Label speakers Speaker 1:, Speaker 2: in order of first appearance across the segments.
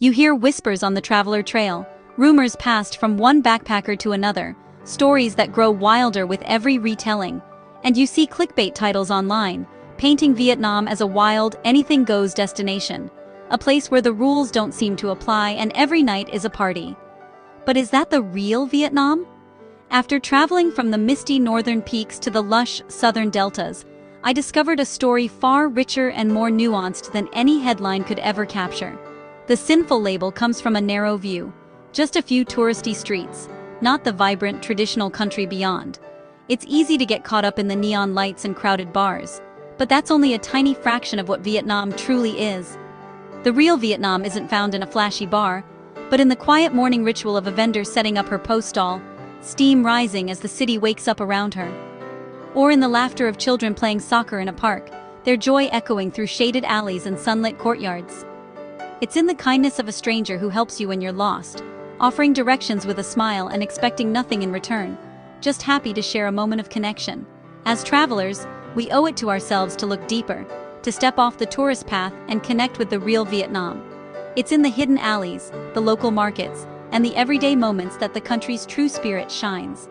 Speaker 1: You hear whispers on the traveler trail, rumors passed from one backpacker to another, stories that grow wilder with every retelling. And you see clickbait titles online, painting Vietnam as a wild, anything-goes destination, a place where the rules don't seem to apply and every night is a party. But is that the real Vietnam? After traveling from the misty northern peaks to the lush southern deltas, I discovered a story far richer and more nuanced than any headline could ever capture. The sinful label comes from a narrow view, just a few touristy streets, not the vibrant traditional country beyond. It's easy to get caught up in the neon lights and crowded bars, but that's only a tiny fraction of what Vietnam truly is. The real Vietnam isn't found in a flashy bar, but in the quiet morning ritual of a vendor setting up her post stall, steam rising as the city wakes up around her. Or in the laughter of children playing soccer in a park, their joy echoing through shaded alleys and sunlit courtyards. It's in the kindness of a stranger who helps you when you're lost, offering directions with a smile and expecting nothing in return, just happy to share a moment of connection. As travelers, we owe it to ourselves to look deeper, to step off the tourist path and connect with the real Vietnam. It's in the hidden alleys, the local markets, and the everyday moments that the country's true spirit shines.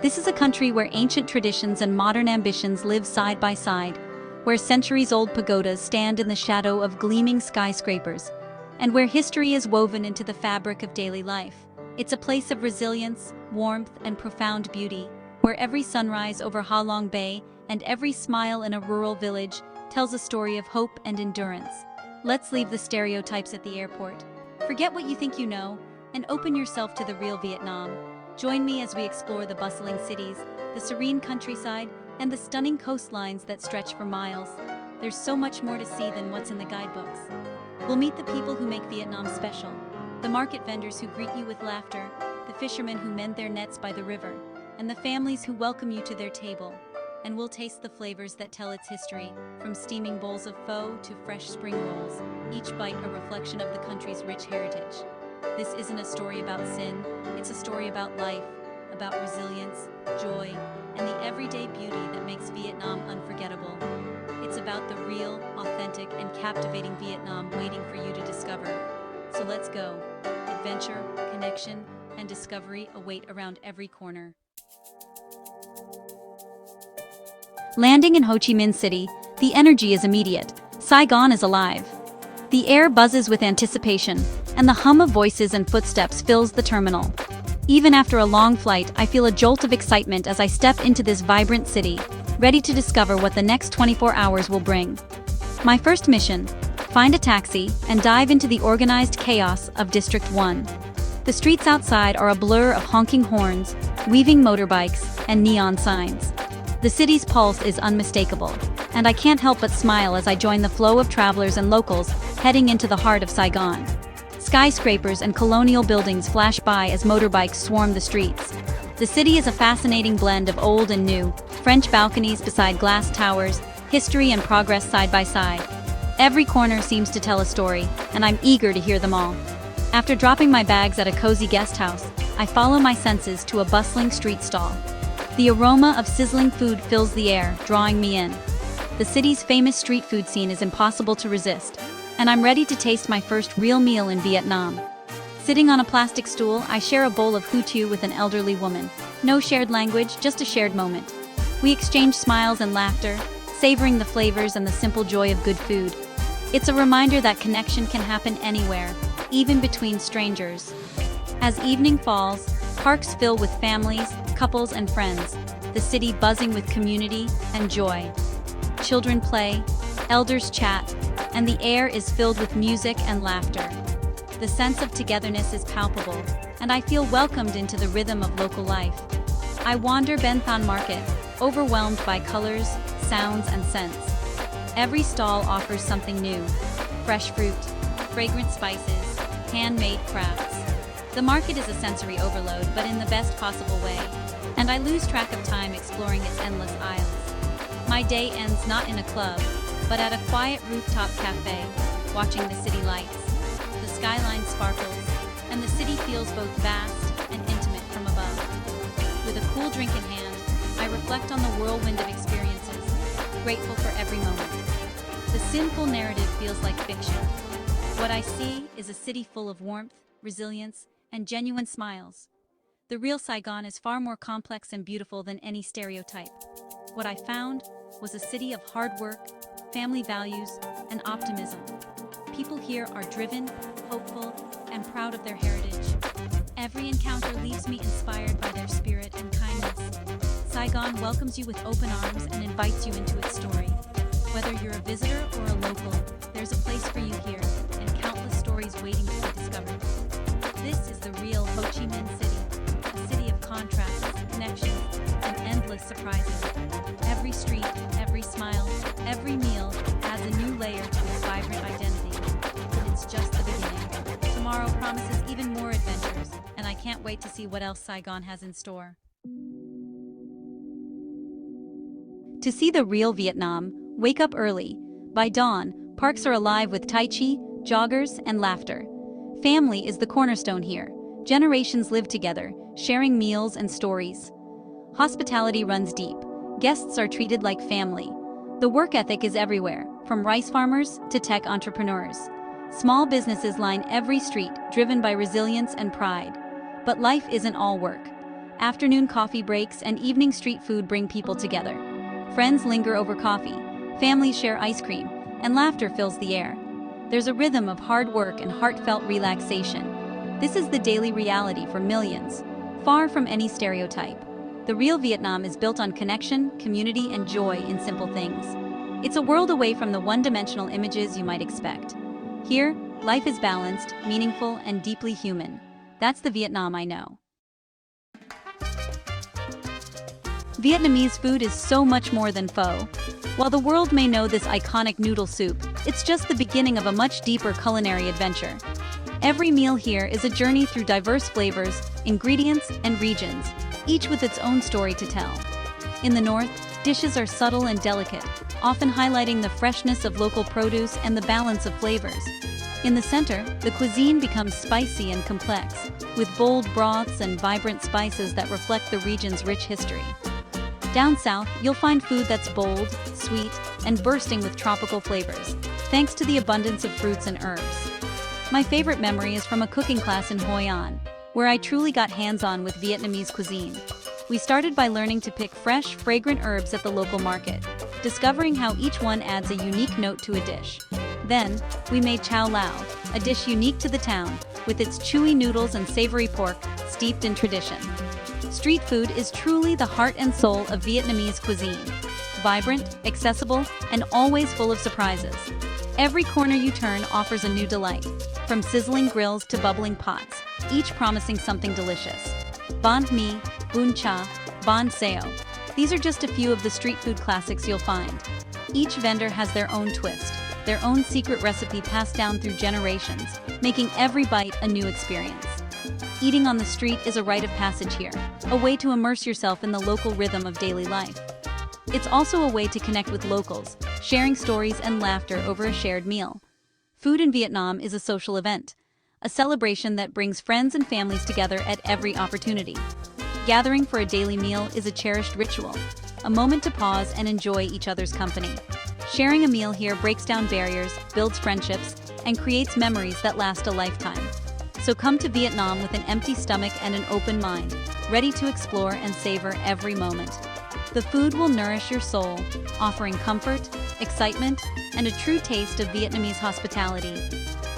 Speaker 1: This is a country where ancient traditions and modern ambitions live side by side, where centuries-old pagodas stand in the shadow of gleaming skyscrapers, and where history is woven into the fabric of daily life. It's a place of resilience, warmth, and profound beauty, where every sunrise over Ha Long Bay and every smile in a rural village tells a story of hope and endurance. Let's leave the stereotypes at the airport. Forget what you think you know, and open yourself to the real Vietnam. Join me as we explore the bustling cities, the serene countryside, and the stunning coastlines that stretch for miles. There's so much more to see than what's in the guidebooks. We'll meet the people who make Vietnam special, the market vendors who greet you with laughter, the fishermen who mend their nets by the river, and the families who welcome you to their table. And we'll taste the flavors that tell its history, from steaming bowls of pho to fresh spring rolls, each bite a reflection of the country's rich heritage. This isn't a story about sin, it's a story about life, about resilience, joy, and the everyday beauty that makes Vietnam unforgettable. It's about the real, authentic, and captivating Vietnam waiting for you to discover. So let's go. Adventure, connection, and discovery await around every corner. Landing in Ho Chi Minh City, the energy is immediate. Saigon is alive. The air buzzes with anticipation, and the hum of voices and footsteps fills the terminal. Even after a long flight, I feel a jolt of excitement as I step into this vibrant city, ready to discover what the next 24 hours will bring. My first mission: find a taxi and dive into the organized chaos of District 1. The streets outside are a blur of honking horns, weaving motorbikes, and neon signs. The city's pulse is unmistakable, and I can't help but smile as I join the flow of travelers and locals heading into the heart of Saigon. Skyscrapers and colonial buildings flash by as motorbikes swarm the streets. The city is a fascinating blend of old and new, French balconies beside glass towers, history and progress side by side. Every corner seems to tell a story, and I'm eager to hear them all. After dropping my bags at a cozy guest house, I follow my senses to a bustling street stall. The aroma of sizzling food fills the air, drawing me in. The city's famous street food scene is impossible to resist, and I'm ready to taste my first real meal in Vietnam. Sitting on a plastic stool, I share a bowl of hủ tiếu with an elderly woman. No shared language, just a shared moment. We exchange smiles and laughter, savoring the flavors and the simple joy of good food. It's a reminder that connection can happen anywhere, even between strangers. As evening falls, parks fill with families, couples, and friends, the city buzzing with community and joy. Children play, elders chat, and the air is filled with music and laughter. The sense of togetherness is palpable, and I feel welcomed into the rhythm of local life. I wander Ben Thanh Market, overwhelmed by colors, sounds, and scents. Every stall offers something new: fresh fruit, fragrant spices, handmade crafts. The market is a sensory overload, but in the best possible way, and I lose track of time exploring its endless aisles. My day ends not in a club, but at a quiet rooftop cafe, watching the city lights. The skyline sparkles, and the city feels both vast and intimate from above. With a cool drink in hand, I reflect on the whirlwind of experiences, grateful for every moment. The sinful narrative feels like fiction, What I see is a city full of warmth, resilience, and genuine smiles. The real Saigon is far more complex and beautiful than any stereotype. What I found was a city of hard work, family values, and optimism. People here are driven, hopeful, and proud of their heritage. Every encounter leaves me inspired by their spirit and kindness. Saigon welcomes you with open arms and invites you into its story. Whether you're a visitor or a local, there's a place for you here, and countless stories waiting to be discovered. This is the real Ho Chi Minh City, a city of contrasts, connections, and endless surprises. Every street, every smile, every meal adds a new layer to its vibrant identity. And it's just the beginning. Tomorrow promises even more adventures, and I can't wait to see what else Saigon has in store. To see the real Vietnam, wake up early. By dawn, parks are alive with tai chi, joggers, and laughter. Family is the cornerstone here. Generations live together, sharing meals and stories. Hospitality runs deep. Guests are treated like family. The work ethic is everywhere, from rice farmers to tech entrepreneurs. Small businesses line every street, driven by resilience and pride. But life isn't all work. Afternoon coffee breaks and evening street food bring people together. Friends linger over coffee, families share ice cream, and laughter fills the air. There's a rhythm of hard work and heartfelt relaxation. This is the daily reality for millions, far from any stereotype. The real Vietnam is built on connection, community, and joy in simple things. It's a world away from the one-dimensional images you might expect. Here, life is balanced, meaningful, and deeply human. That's the Vietnam I know. Vietnamese food is so much more than pho. While the world may know this iconic noodle soup, it's just the beginning of a much deeper culinary adventure. Every meal here is a journey through diverse flavors, ingredients, and regions, each with its own story to tell. In the north, dishes are subtle and delicate, often highlighting the freshness of local produce and the balance of flavors. In the center, the cuisine becomes spicy and complex, with bold broths and vibrant spices that reflect the region's rich history. Down south, you'll find food that's bold, sweet, and bursting with tropical flavors, thanks to the abundance of fruits and herbs. My favorite memory is from a cooking class in Hoi An, where I truly got hands-on with Vietnamese cuisine. We started by learning to pick fresh, fragrant herbs at the local market, discovering how each one adds a unique note to a dish. Then, we made chow lao, a dish unique to the town, with its chewy noodles and savory pork steeped in tradition. Street food is truly the heart and soul of Vietnamese cuisine. Vibrant, accessible, and always full of surprises. Every corner you turn offers a new delight, from sizzling grills to bubbling pots, each promising something delicious. Banh mi, bun cha, banh seo. These are just a few of the street food classics you'll find. Each vendor has their own twist, their own secret recipe passed down through generations, making every bite a new experience. Eating on the street is a rite of passage here, a way to immerse yourself in the local rhythm of daily life. It's also a way to connect with locals, sharing stories and laughter over a shared meal. Food in Vietnam is a social event, a celebration that brings friends and families together at every opportunity. Gathering for a daily meal is a cherished ritual, a moment to pause and enjoy each other's company. Sharing a meal here breaks down barriers, builds friendships, and creates memories that last a lifetime. So come to Vietnam with an empty stomach and an open mind, ready to explore and savor every moment. The food will nourish your soul, offering comfort, excitement, and a true taste of Vietnamese hospitality.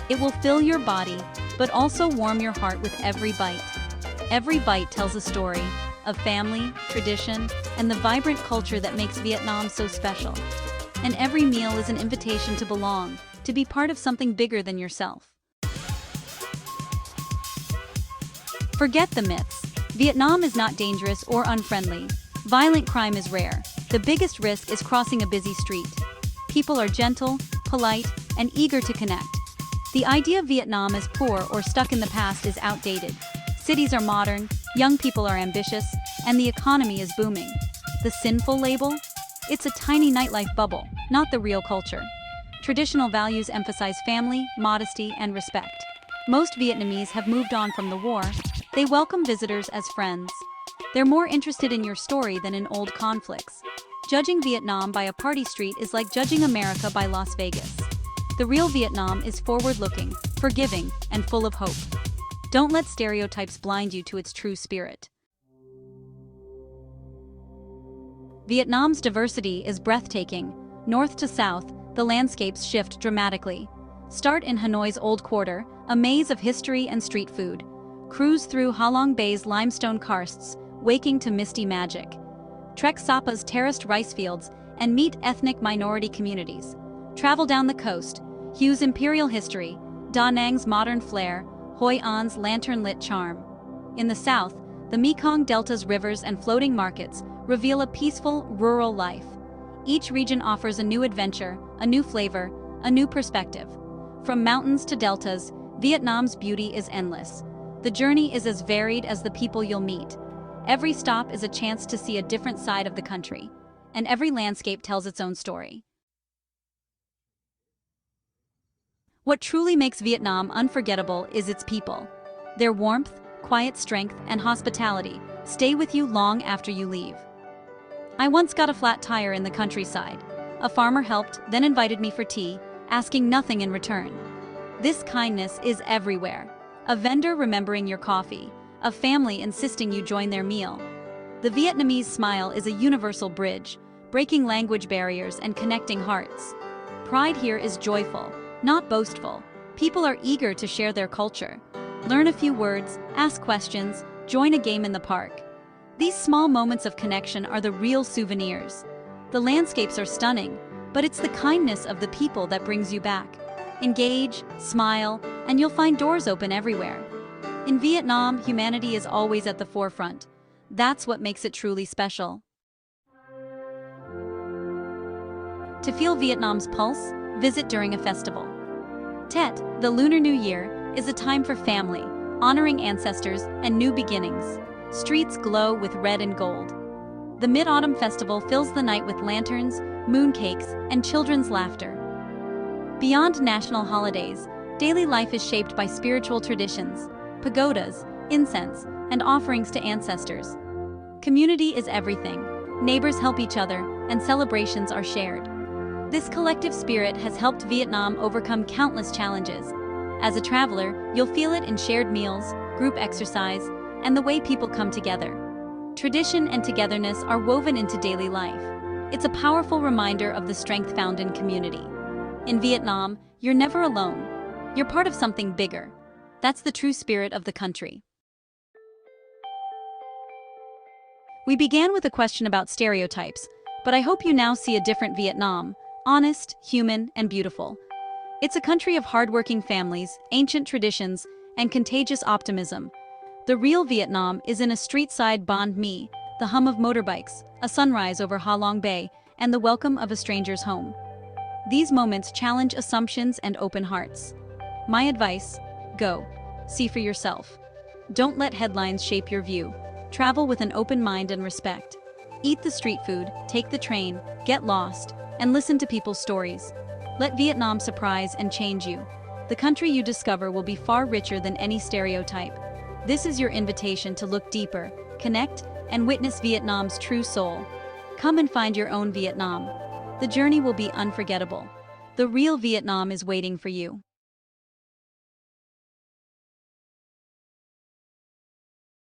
Speaker 1: It will fill your body, but also warm your heart with every bite. Every bite tells a story of family, tradition, and the vibrant culture that makes Vietnam so special. And every meal is an invitation to belong, to be part of something bigger than yourself. Forget the myths. Vietnam is not dangerous or unfriendly. Violent crime is rare. The biggest risk is crossing a busy street. People are gentle, polite, and eager to connect. The idea of Vietnam as poor or stuck in the past is outdated. Cities are modern, young people are ambitious, and the economy is booming. The sinful label? It's a tiny nightlife bubble, not the real culture. Traditional values emphasize family, modesty, and respect. Most Vietnamese have moved on from the war. They welcome visitors as friends. They're more interested in your story than in old conflicts. Judging Vietnam by a party street is like judging America by Las Vegas. The real Vietnam is forward-looking, forgiving, and full of hope. Don't let stereotypes blind you to its true spirit. Vietnam's diversity is breathtaking. North to south, the landscapes shift dramatically. Start in Hanoi's Old Quarter, a maze of history and street food. Cruise through Ha Long Bay's limestone karsts, waking to misty magic. Trek Sapa's terraced rice fields and meet ethnic minority communities. Travel down the coast, Hugh's imperial history, Da Nang's modern flair, Hoi An's lantern-lit charm. In the south, the Mekong Delta's rivers and floating markets reveal a peaceful, rural life. Each region offers a new adventure, a new flavor, a new perspective. From mountains to deltas, Vietnam's beauty is endless. The journey is as varied as the people you'll meet. Every stop is a chance to see a different side of the country, and every landscape tells its own story. What truly makes Vietnam unforgettable is its people. Their warmth, quiet strength, and hospitality stay with you long after you leave. I once got a flat tire in the countryside. A farmer helped, then invited me for tea, asking nothing in return. This kindness is everywhere. A vendor remembering your coffee, a family insisting you join their meal. The Vietnamese smile is a universal bridge, breaking language barriers and connecting hearts. Pride here is joyful, not boastful. People are eager to share their culture. Learn a few words, ask questions, join a game in the park. These small moments of connection are the real souvenirs. The landscapes are stunning, but it's the kindness of the people that brings you back. Engage, smile, and you'll find doors open everywhere. In Vietnam, humanity is always at the forefront. That's what makes it truly special. To feel Vietnam's pulse, visit during a festival. Tet, the Lunar New Year, is a time for family, honoring ancestors and new beginnings. Streets glow with red and gold. The Mid-Autumn Festival fills the night with lanterns, mooncakes, and children's laughter. Beyond national holidays, daily life is shaped by spiritual traditions, pagodas, incense, and offerings to ancestors. Community is everything. Neighbors help each other, and celebrations are shared. This collective spirit has helped Vietnam overcome countless challenges. As a traveler, you'll feel it in shared meals, group exercise, and the way people come together. Tradition and togetherness are woven into daily life. It's a powerful reminder of the strength found in community. In Vietnam, you're never alone. You're part of something bigger. That's the true spirit of the country. We began with a question about stereotypes, but I hope you now see a different Vietnam. Honest, human, and beautiful. It's a country of hardworking families, ancient traditions, and contagious optimism. The real Vietnam is in a street-side banh mi, the hum of motorbikes, a sunrise over Ha Long Bay, and the welcome of a stranger's home. These moments challenge assumptions and open hearts. My advice: go. See for yourself. Don't let headlines shape your view. Travel with an open mind and respect. Eat the street food, take the train, get lost, and listen to people's stories. Let Vietnam surprise and change you. The country you discover will be far richer than any stereotype. This is your invitation to look deeper, connect, and witness Vietnam's true soul. Come and find your own Vietnam. The journey will be unforgettable. The real Vietnam is waiting for you.